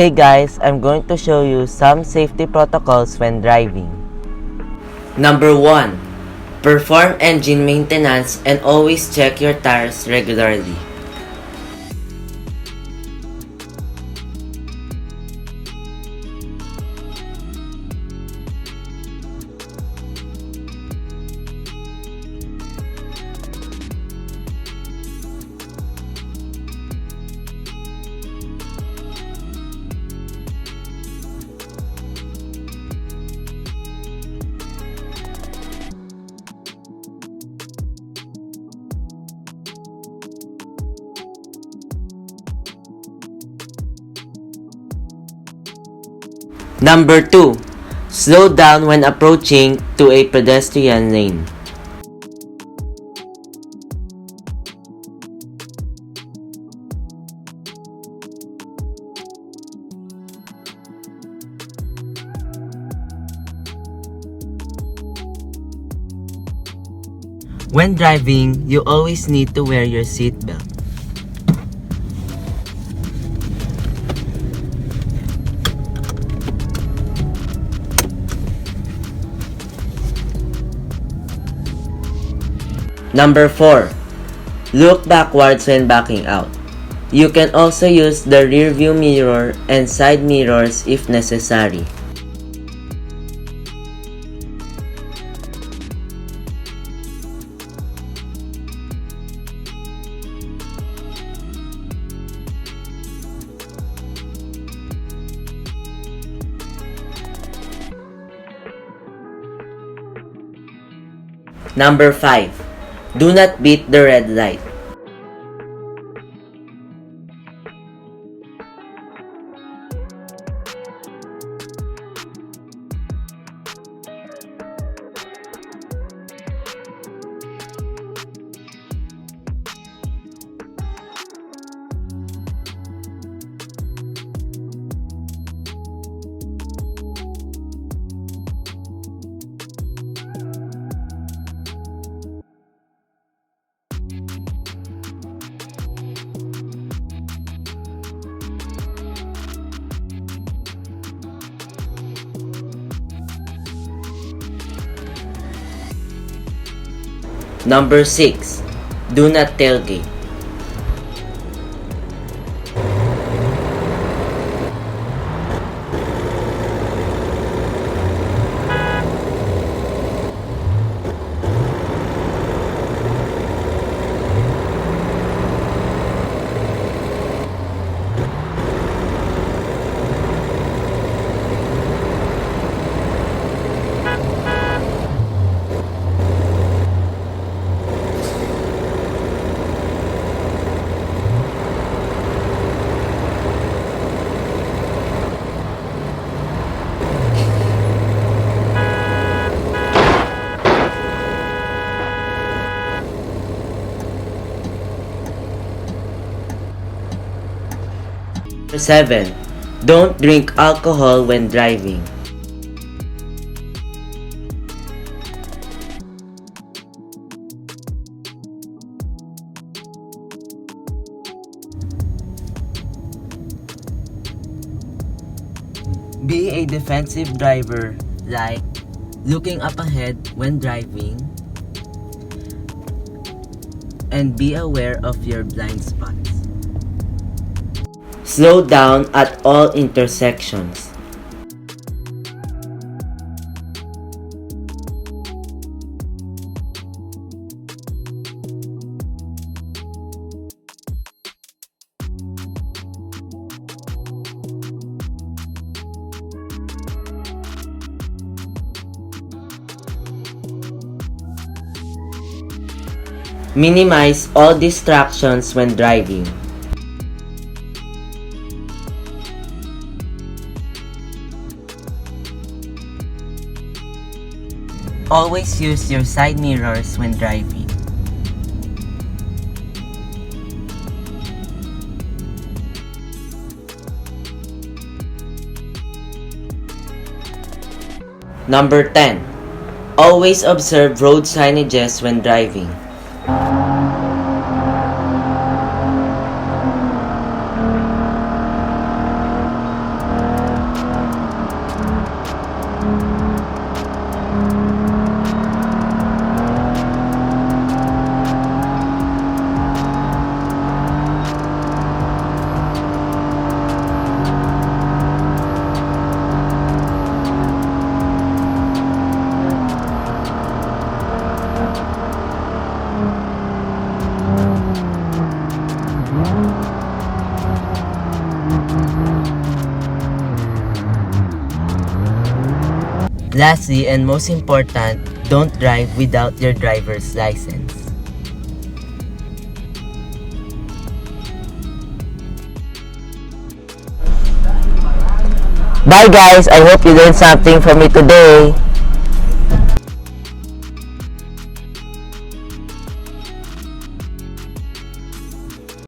Hey guys, I'm going to show you some safety protocols when driving. Number 1. Perform engine maintenance and always check your tires regularly. Number 2. Slow down when approaching to a pedestrian lane. When driving, you always need to wear your seatbelt. Number 4. Look backwards when backing out. You can also use the rear view mirror and side mirrors if necessary. Number 5. Do not beat the red light. Number 6. Do not tailgate. Number 7. Don't drink alcohol when driving. Be a defensive driver, like looking up ahead when driving, and be aware of your blind spots. Slow down at all intersections. Minimize all distractions when driving. Always use your side mirrors when driving. Number 10. Always observe road signages when driving. Lastly, and most important, don't drive without your driver's license. Bye guys, I hope you learned something from me today.